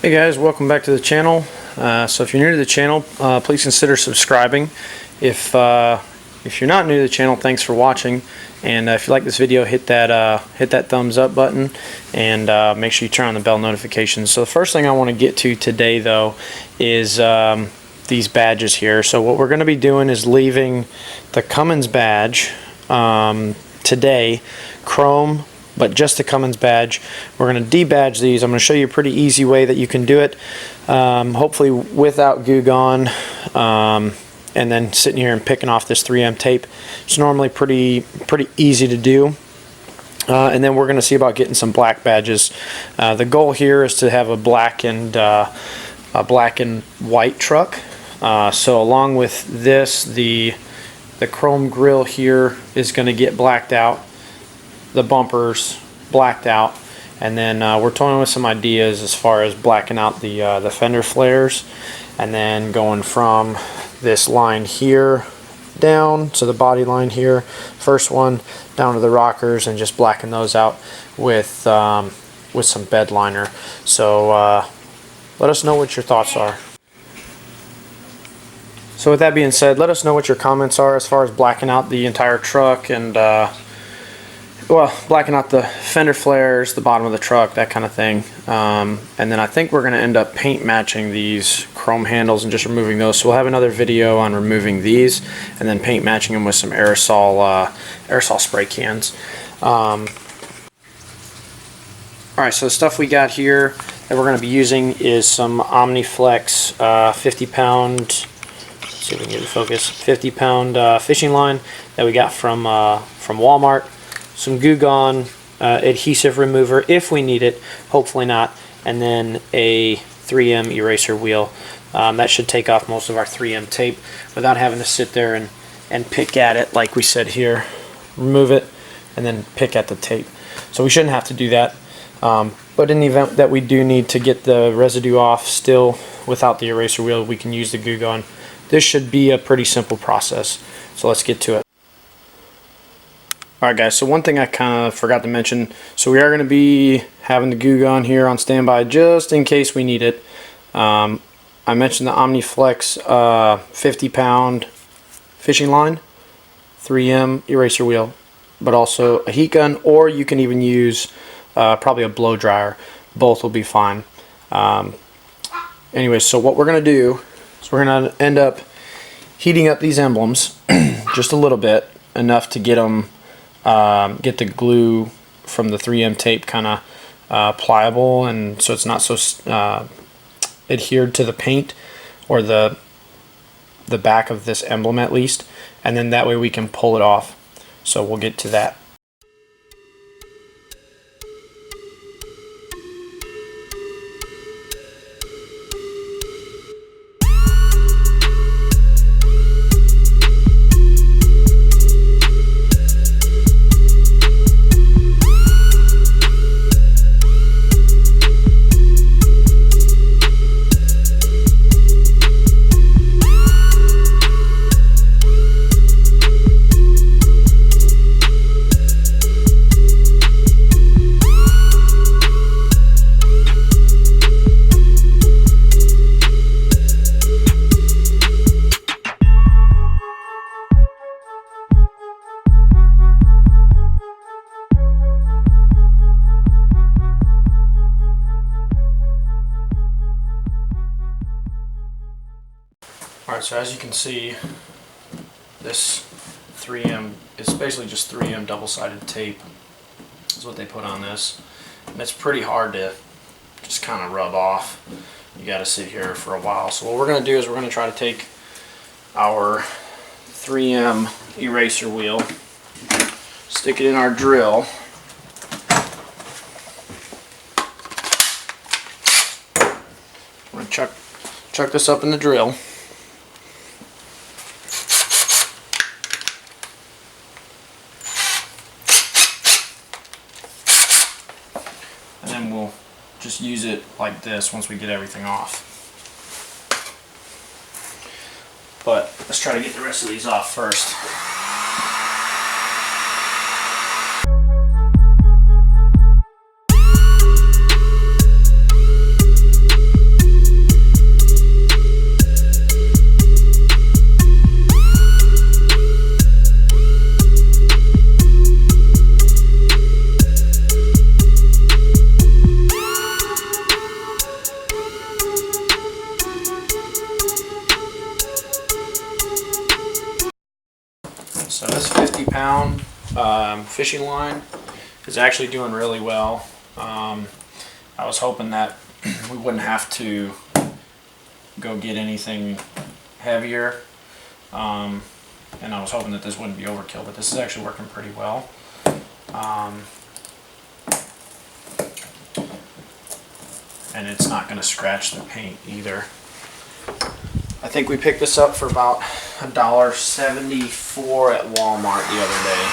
Hey guys, welcome back to the channel. So if you're new to the channel, please consider subscribing. If you're not new to the channel, thanks for watching. And if you like this video, hit that thumbs up button and make sure you turn on the bell notifications. So the first thing I want to get to today, though, is these badges here. So what we're going to be doing is leaving the Cummins badge today, chrome, but just the Cummins badge. We're going to debadge these. I'm going to show you a pretty easy way that you can do it, hopefully without goo gone, and then sitting here and picking off this 3M tape. It's normally pretty easy to do. And then we're going to see about getting some black badges. The goal here is to have a black and white truck. So along with this, the chrome grille here is going to get blacked out. The bumpers blacked out, and then we're toying with some ideas as far as blacking out the fender flares, and then going from this line here down to the body line here, first one down to the rockers, and just blacken those out with some Bedliner. So let us know what your thoughts are. So with that being said, let us know what your comments are as far as blacking out the entire truck and well, blacking out the fender flares, the bottom of the truck, that kind of thing. And then I think we're going to end up paint matching these chrome handles and just removing those. So we'll have another video on removing these and then paint matching them with some aerosol spray cans. Alright, so the stuff we got here that we're going to be using is some Omniflex 50 pound, let's see if we can get it focused, 50 pound fishing line that we got from Walmart. Some Goo Gone adhesive remover if we need it, hopefully not, and then a 3M eraser wheel. That should take off most of our 3M tape without having to sit there and pick at it like we said here. Remove it and then pick at the tape. So we shouldn't have to do that. But in the event that we do need to get the residue off still without the eraser wheel, we can use the Goo Gone. This should be a pretty simple process. So let's get to it. Alright guys, so one thing I kind of forgot to mention, so we are going to be having the Goo Gone here on standby just in case we need it. I mentioned the Omniflex 50 pound fishing line, 3M eraser wheel, but also a heat gun, or you can even use probably a blow dryer. Both will be fine. Anyway, so what we're going to do is we're going to end up heating up these emblems just a little bit, enough to get them get the glue from the 3M tape kind of pliable, and so it's not so adhered to the paint or the back of this emblem at least, and then that way we can pull it off. So we'll get to that. Alright, so as you can see, this 3M is basically just 3M double-sided tape is what they put on this, and it's pretty hard to just kind of rub off. You got to sit here for a while. So what we're going to do is we're going to try to take our 3M eraser wheel, stick it in our drill, I'm going to chuck this up in the drill. And then we'll just use it like this once we get everything off. But let's try to get the rest of these off first. fishing line is actually doing really well. I was hoping that we wouldn't have to go get anything heavier, and I was hoping that this wouldn't be overkill, but this is actually working pretty well. And it's not going to scratch the paint either. I think we picked this up for about $1.74 at Walmart the other day.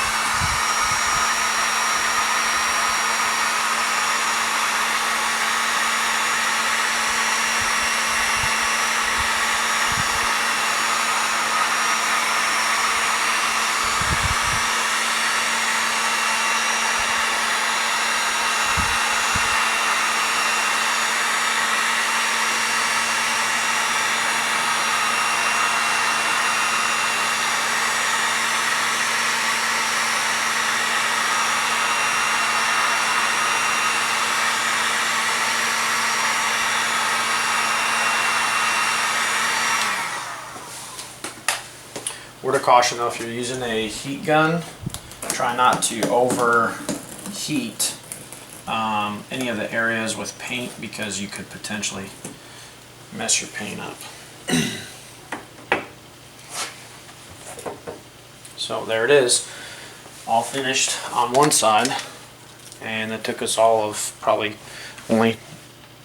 Word of caution though, if you're using a heat gun, try not to overheat any of the areas with paint, because you could potentially mess your paint up. So there it is, all finished on one side, and it took us all of probably only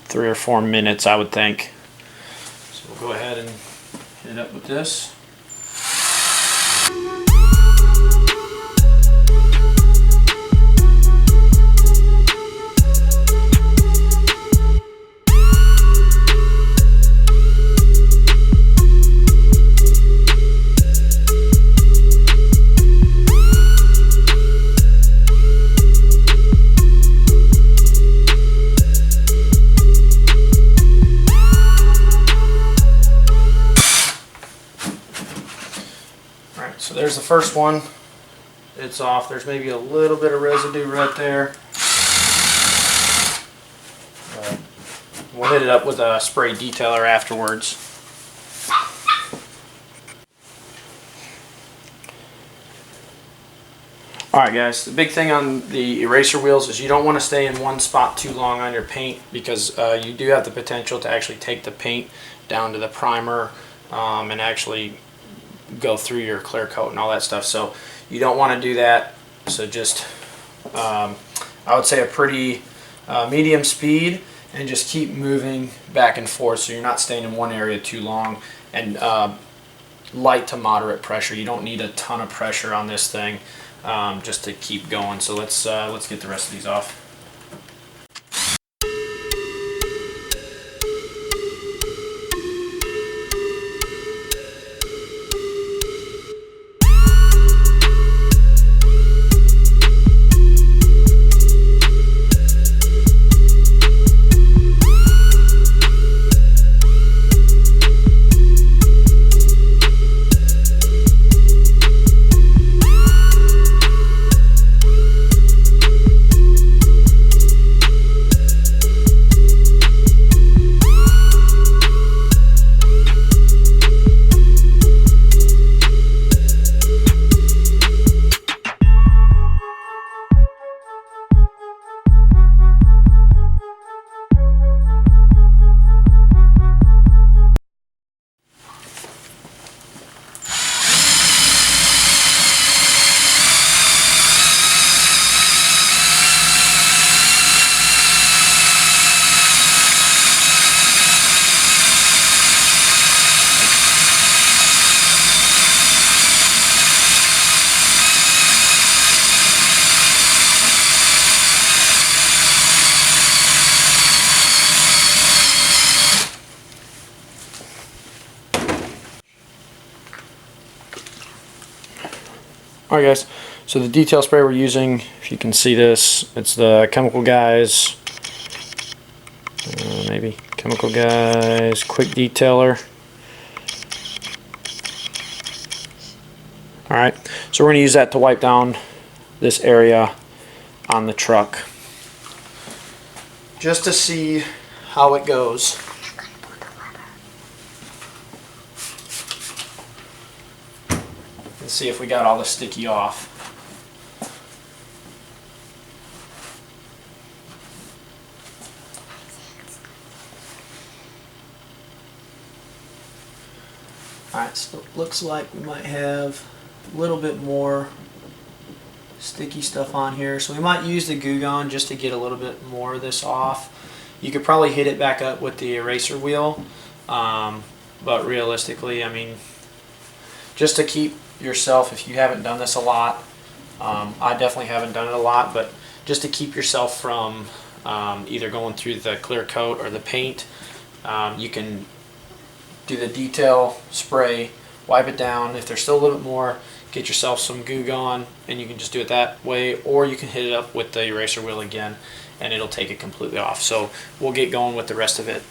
3 or 4 minutes, I would think. So we'll go ahead and hit it up with this. So there's the first one. It's off. There's maybe a little bit of residue right there. We'll hit it up with a spray detailer afterwards. Alright guys, the big thing on the eraser wheels is you don't want to stay in one spot too long on your paint, because you do have the potential to actually take the paint down to the primer and actually go through your clear coat and all that stuff. So you don't want to do that. So just I would say a pretty medium speed, and just keep moving back and forth so you're not staying in one area too long, and light to moderate pressure. You don't need a ton of pressure on this thing, just to keep going. So let's get the rest of these off. Alright guys, so the detail spray we're using, if you can see this, it's the Chemical Guys, maybe Chemical Guys Quick Detailer. Alright, so we're going to use that to wipe down this area on the truck, just to see how it goes. See if we got all the sticky off. Alright, so it looks like we might have a little bit more sticky stuff on here. So we might use the Goo Gone just to get a little bit more of this off. You could probably hit it back up with the eraser wheel, but realistically, I mean, just to keep yourself, if you haven't done this a lot, I definitely haven't done it a lot, but just to keep yourself from either going through the clear coat or the paint, you can do the detail spray, wipe it down. If there's still a little bit more, get yourself some Goo Gone, and you can just do it that way, or you can hit it up with the eraser wheel again, and it'll take it completely off. So we'll get going with the rest of it.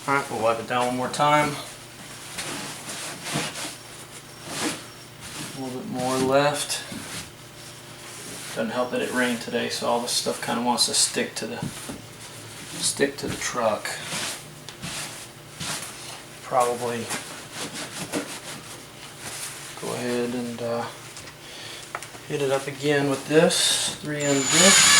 Alright, we'll wipe it down one more time. A little bit more left. Doesn't help that it rained today, so all this stuff kind of wants to stick to the truck. Probably go ahead and hit it up again with this 3M disc.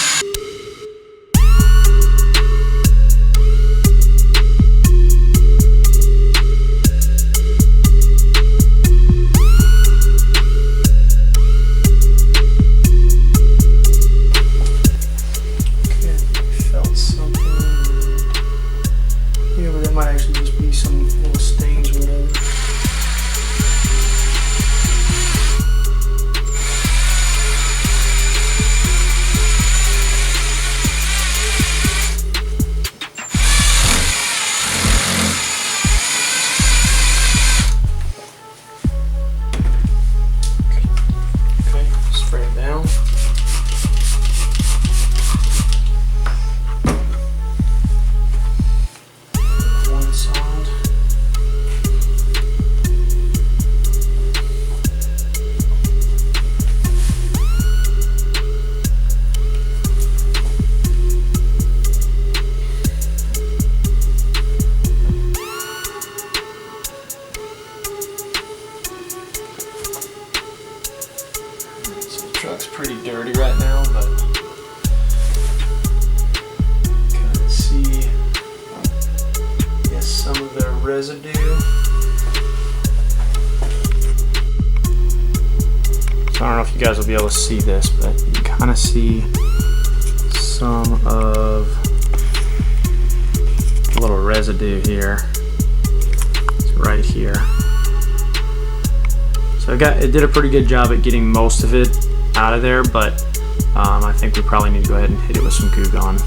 Truck's pretty dirty right now, but kind of see, I guess, some of the residue. So I don't know if you guys will be able to see this, but you can kind of see some of a little residue here. It's right here. So it did a pretty good job at getting most of it out of there, but I think we probably need to go ahead and hit it with some Goo Gone.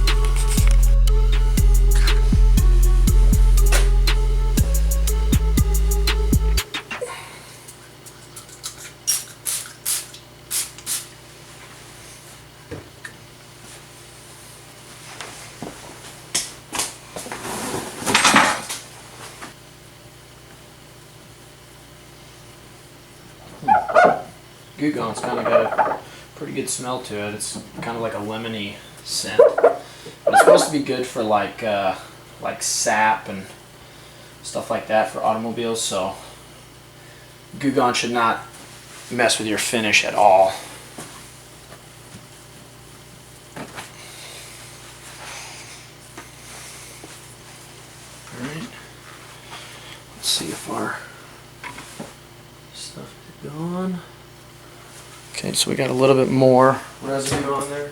Goo Gone's kind of got a pretty good smell to it. It's kind of like a lemony scent. But it's supposed to be good for like sap and stuff like that for automobiles. So Goo Gone should not mess with your finish at all. Alright, let's see if our stuff is gone. Okay, so we got a little bit more residue on there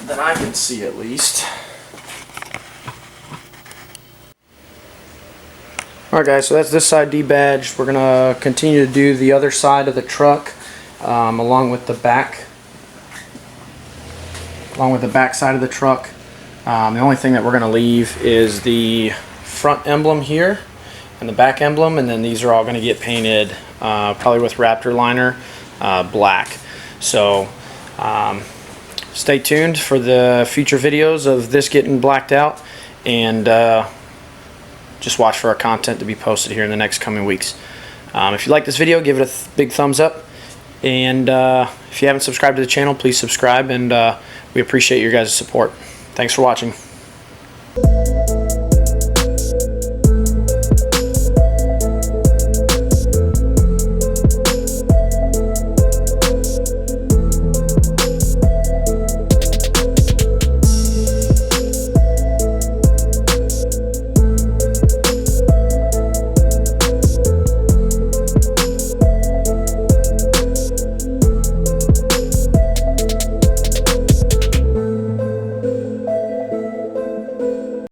than I can see, at least. Alright guys, so that's this side debadged. We're going to continue to do the other side of the truck along with the back side of the truck. The only thing that we're going to leave is the front emblem here and the back emblem, and then these are all going to get painted probably with Raptor liner black. So stay tuned for the future videos of this getting blacked out, and just watch for our content to be posted here in the next coming weeks. If you like this video, give it a big thumbs up, and if you haven't subscribed to the channel, please subscribe, and we appreciate your guys' support. Thanks for watching.